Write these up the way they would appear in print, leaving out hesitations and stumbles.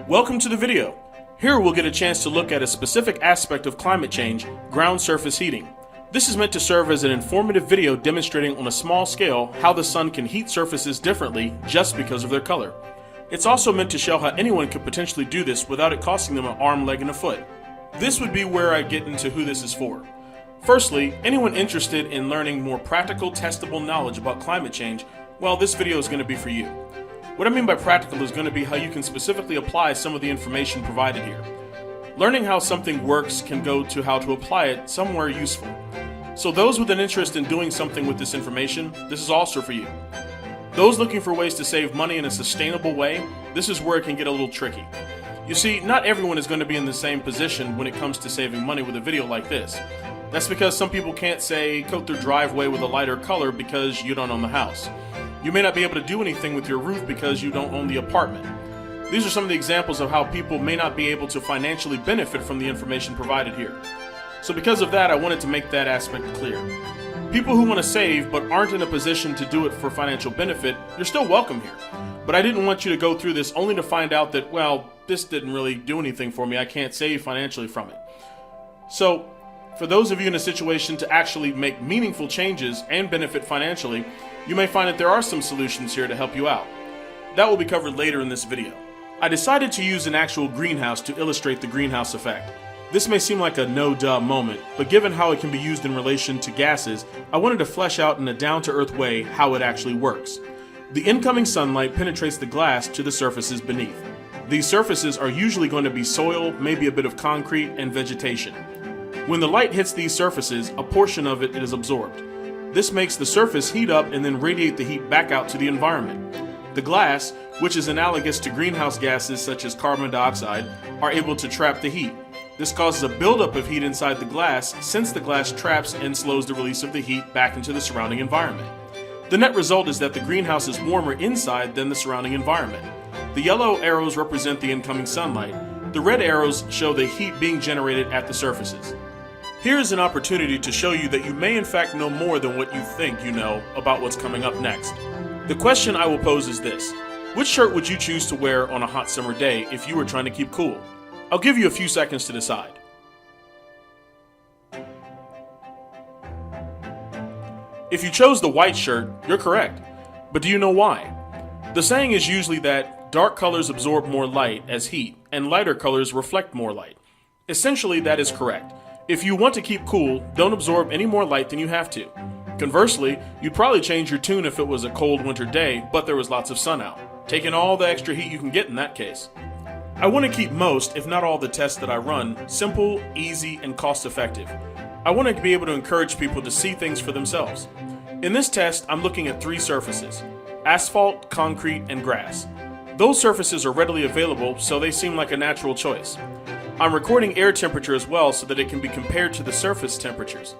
Welcome to the video. Here we'll get a chance to look at a specific aspect of climate change, ground surface heating. This is meant to serve as an informative video demonstrating on a small scale how the sun can heat surfaces differently just because of their color. It's also meant to show how anyone could potentially do this without it costing them an arm, leg, and a foot. This would be where I get into who this is for. Firstly, anyone interested in learning more practical, testable knowledge about climate change, well, this video is going to be for you. What I mean by practical is going to be how you can specifically apply some of the information provided here. Learning how something works can go to how to apply it somewhere useful. So those with an interest in doing something with this information, this is also for you. Those looking for ways to save money in a sustainable way, this is where it can get a little tricky. You see, not everyone is going to be in the same position when it comes to saving money with a video like this. That's because some people can't, say, coat their driveway with a lighter color because you don't own the house. You may not be able to do anything with your roof because you don't own the apartment. These are some of the examples of how people may not be able to financially benefit from the information provided here. So because of that, I wanted to make that aspect clear. People who want to save but aren't in a position to do it for financial benefit, you're still welcome here. But I didn't want you to go through this only to find out that, well, this didn't really do anything for me, I can't save financially from it. So, for those of you in a situation to actually make meaningful changes and benefit financially, you may find that there are some solutions here to help you out. That will be covered later in this video. I decided to use an actual greenhouse to illustrate the greenhouse effect. This may seem like a no-duh moment, but given how it can be used in relation to gases, I wanted to flesh out in a down-to-earth way how it actually works. The incoming sunlight penetrates the glass to the surfaces beneath. These surfaces are usually going to be soil, maybe a bit of concrete, and vegetation. When the light hits these surfaces, a portion of it is absorbed. This makes the surface heat up and then radiate the heat back out to the environment. The glass, which is analogous to greenhouse gases such as carbon dioxide, are able to trap the heat. This causes a buildup of heat inside the glass since the glass traps and slows the release of the heat back into the surrounding environment. The net result is that the greenhouse is warmer inside than the surrounding environment. The yellow arrows represent the incoming sunlight. The red arrows show the heat being generated at the surfaces. Here is an opportunity to show you that you may in fact know more than what you think you know about what's coming up next. The question I will pose is this: which shirt would you choose to wear on a hot summer day if you were trying to keep cool? I'll give you a few seconds to decide. If you chose the white shirt, you're correct. But do you know why? The saying is usually that dark colors absorb more light as heat, and lighter colors reflect more light. Essentially, that is correct. If you want to keep cool, don't absorb any more light than you have to. Conversely, you'd probably change your tune if it was a cold winter day, but there was lots of sun out, taking all the extra heat you can get in that case. I want to keep most, if not all, the tests that I run simple, easy, and cost-effective. I want to be able to encourage people to see things for themselves. In this test, I'm looking at 3 surfaces: asphalt, concrete, and grass. Those surfaces are readily available, so they seem like a natural choice. I'm recording air temperature as well so that it can be compared to the surface temperatures.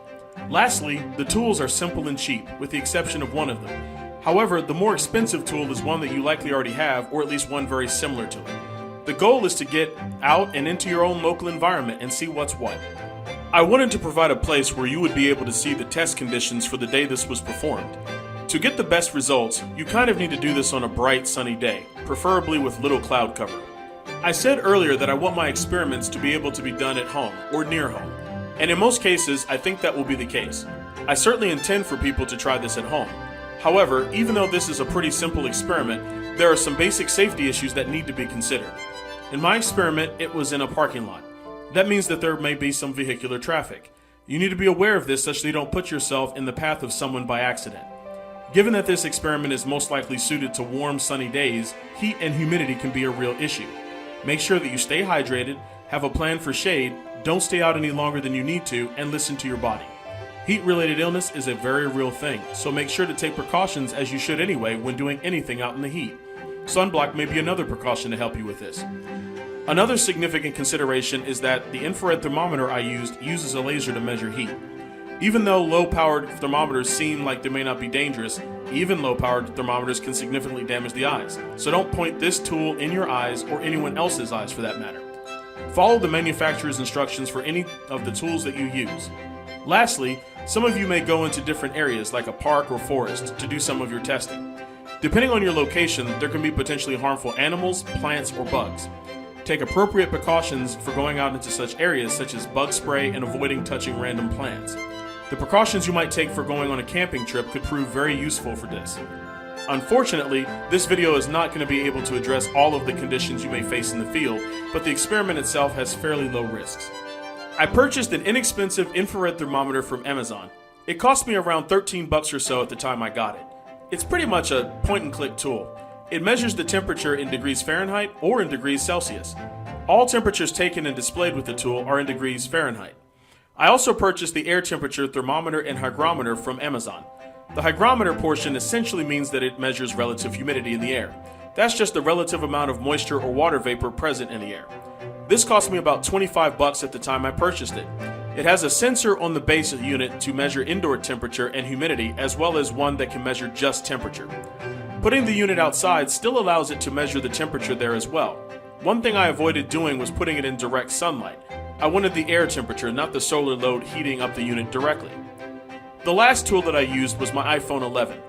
Lastly, the tools are simple and cheap, with the exception of one of them. However, the more expensive tool is one that you likely already have, or at least one very similar to it. The goal is to get out and into your own local environment and see what's what. I wanted to provide a place where you would be able to see the test conditions for the day this was performed. To get the best results, you kind of need to do this on a bright, sunny day, preferably with little cloud cover. I said earlier that I want my experiments to be able to be done at home or near home, and in most cases I think that will be the case. I certainly intend for people to try this at home. However, even though this is a pretty simple experiment, there are some basic safety issues that need to be considered. In my experiment, it was in a parking lot. That means that there may be some vehicular traffic. You need to be aware of this such that you don't put yourself in the path of someone by accident. Given that this experiment is most likely suited to warm, sunny days, heat and humidity can be a real issue. Make sure that you stay hydrated, have a plan for shade, don't stay out any longer than you need to, and listen to your body. Heat-related illness is a very real thing, so make sure to take precautions as you should anyway when doing anything out in the heat. Sunblock may be another precaution to help you with this. Another significant consideration is that the infrared thermometer I used uses a laser to measure heat. Even though low-powered thermometers seem like they may not be dangerous, even low-powered thermometers can significantly damage the eyes. So don't point this tool in your eyes or anyone else's eyes for that matter. Follow the manufacturer's instructions for any of the tools that you use. Lastly, some of you may go into different areas like a park or forest to do some of your testing. Depending on your location, there can be potentially harmful animals, plants, or bugs. Take appropriate precautions for going out into such areas such as bug spray and avoiding touching random plants. The precautions you might take for going on a camping trip could prove very useful for this. Unfortunately, this video is not going to be able to address all of the conditions you may face in the field, but the experiment itself has fairly low risks. I purchased an inexpensive infrared thermometer from Amazon. It cost me around $13 or so at the time I got it. It's pretty much a point-and-click tool. It measures the temperature in degrees Fahrenheit or in degrees Celsius. All temperatures taken and displayed with the tool are in degrees Fahrenheit. I also purchased the air temperature thermometer and hygrometer from Amazon. The hygrometer portion essentially means that it measures relative humidity in the air. That's just the relative amount of moisture or water vapor present in the air. This cost me about $25 at the time I purchased it. It has a sensor on the base unit to measure indoor temperature and humidity, as well as one that can measure just temperature. Putting the unit outside still allows it to measure the temperature there as well. One thing I avoided doing was putting it in direct sunlight. I wanted the air temperature, not the solar load heating up the unit directly. The last tool that I used was my iPhone 11.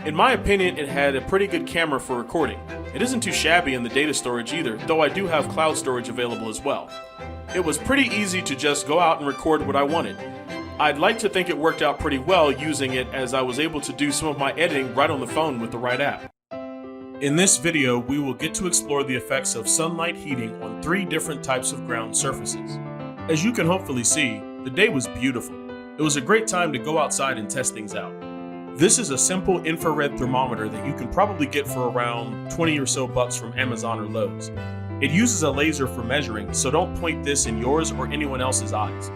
In my opinion, it had a pretty good camera for recording. It isn't too shabby in the data storage either, though I do have cloud storage available as well. It was pretty easy to just go out and record what I wanted. I'd like to think it worked out pretty well using it, as I was able to do some of my editing right on the phone with the right app. In this video, we will get to explore the effects of sunlight heating on 3 different types of ground surfaces. As you can hopefully see, the day was beautiful. It was a great time to go outside and test things out. This is a simple infrared thermometer that you can probably get for around 20 or so bucks from Amazon or Lowe's. It uses a laser for measuring, so don't point this in yours or anyone else's eyes.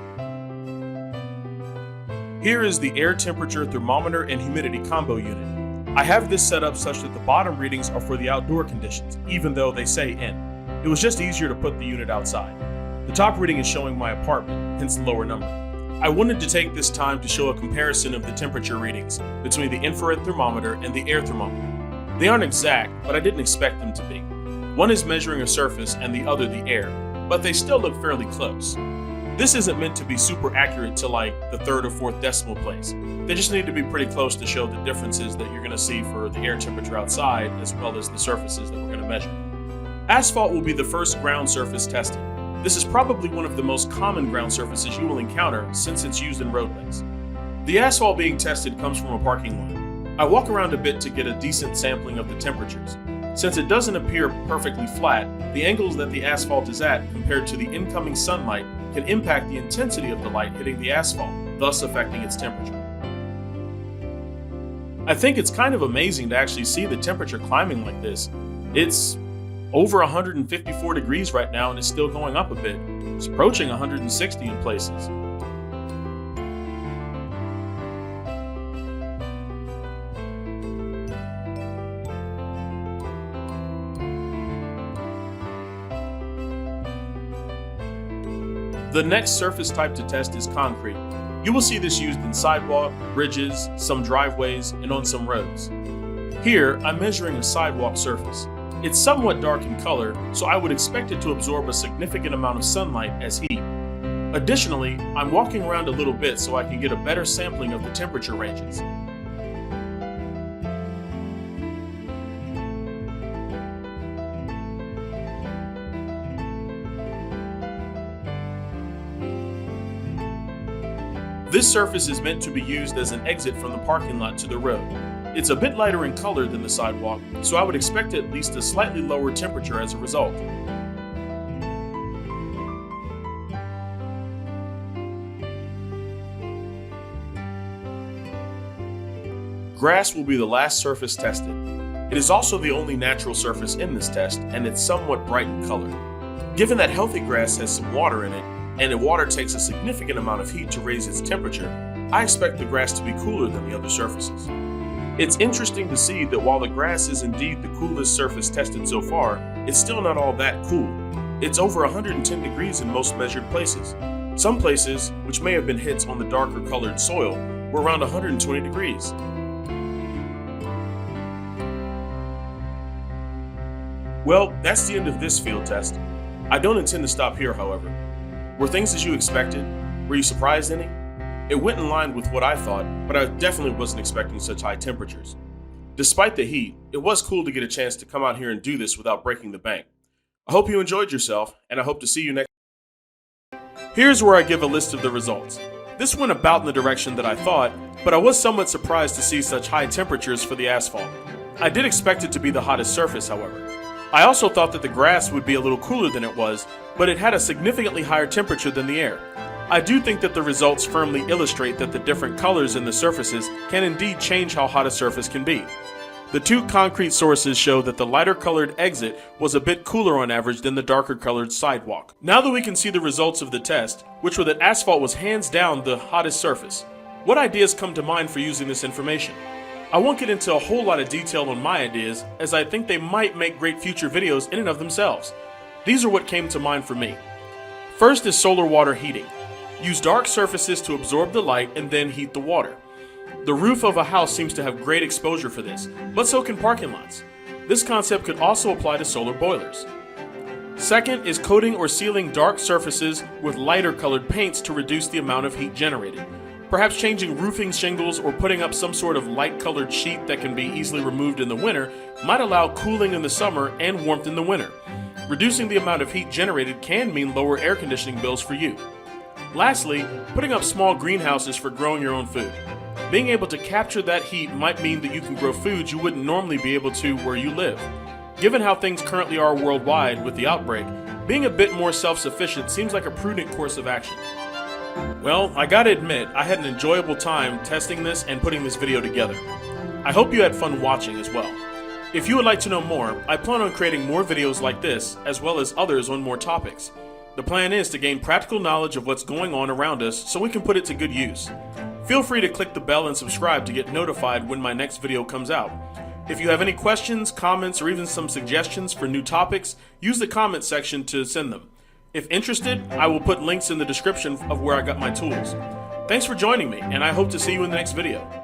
Here is the air temperature thermometer and humidity combo unit. I have this set up such that the bottom readings are for the outdoor conditions, even though they say in. It was just easier to put the unit outside. The top reading is showing my apartment, hence the lower number. I wanted to take this time to show a comparison of the temperature readings between the infrared thermometer and the air thermometer. They aren't exact, but I didn't expect them to be. One is measuring a surface and the other the air, but they still look fairly close. This isn't meant to be super accurate to like the 3rd or 4th decimal place. They just need to be pretty close to show the differences that you're going to see for the air temperature outside, as well as the surfaces that we're going to measure. Asphalt will be the first ground surface tested. This is probably one of the most common ground surfaces you will encounter since it's used in roadways. The asphalt being tested comes from a parking lot. I walk around a bit to get a decent sampling of the temperatures. Since it doesn't appear perfectly flat, the angles that the asphalt is at compared to the incoming sunlight can impact the intensity of the light hitting the asphalt, thus affecting its temperature. I think it's kind of amazing to actually see the temperature climbing like this. It's over 154 degrees right now and it's still going up a bit. It's approaching 160 in places. The next surface type to test is concrete. You will see this used in sidewalk, bridges, some driveways, and on some roads. Here, I'm measuring a sidewalk surface. It's somewhat dark in color, so I would expect it to absorb a significant amount of sunlight as heat. Additionally, I'm walking around a little bit so I can get a better sampling of the temperature ranges. This surface is meant to be used as an exit from the parking lot to the road. It's a bit lighter in color than the sidewalk, so I would expect at least a slightly lower temperature as a result. Grass will be the last surface tested. It is also the only natural surface in this test, and it's somewhat bright in color. Given that healthy grass has some water in it, and the water takes a significant amount of heat to raise its temperature, I expect the grass to be cooler than the other surfaces. It's interesting to see that while the grass is indeed the coolest surface tested so far, it's still not all that cool. It's over 110 degrees in most measured places. Some places, which may have been hits on the darker colored soil, were around 120 degrees. Well, that's the end of this field test. I don't intend to stop here, however. Were things as you expected? Were you surprised any? It went in line with what I thought, but I definitely wasn't expecting such high temperatures. Despite the heat, it was cool to get a chance to come out here and do this without breaking the bank. I hope you enjoyed yourself, and I hope to see you next. Here's where I give a list of the results. This went about in the direction that I thought, but I was somewhat surprised to see such high temperatures for the asphalt. I did expect it to be the hottest surface, however. I also thought that the grass would be a little cooler than it was, but it had a significantly higher temperature than the air. I do think that the results firmly illustrate that the different colors in the surfaces can indeed change how hot a surface can be. The two concrete sources show that the lighter colored exit was a bit cooler on average than the darker colored sidewalk. Now that we can see the results of the test, which were that asphalt was hands down the hottest surface, what ideas come to mind for using this information? I won't get into a whole lot of detail on my ideas, as I think they might make great future videos in and of themselves. These are what came to mind for me. First is solar water heating. Use dark surfaces to absorb the light and then heat the water. The roof of a house seems to have great exposure for this, but so can parking lots. This concept could also apply to solar boilers. Second is coating or sealing dark surfaces with lighter colored paints to reduce the amount of heat generated. Perhaps changing roofing shingles or putting up some sort of light colored sheet that can be easily removed in the winter might allow cooling in the summer and warmth in the winter. Reducing the amount of heat generated can mean lower air conditioning bills for you. Lastly, putting up small greenhouses for growing your own food. Being able to capture that heat might mean that you can grow foods you wouldn't normally be able to where you live. Given how things currently are worldwide with the outbreak, being a bit more self-sufficient seems like a prudent course of action. Well, I gotta admit, I had an enjoyable time testing this and putting this video together. I hope you had fun watching as well. If you would like to know more, I plan on creating more videos like this, as well as others on more topics. The plan is to gain practical knowledge of what's going on around us so we can put it to good use. Feel free to click the bell and subscribe to get notified when my next video comes out. If you have any questions, comments, or even some suggestions for new topics, use the comment section to send them. If interested, I will put links in the description of where I got my tools. Thanks for joining me, and I hope to see you in the next video.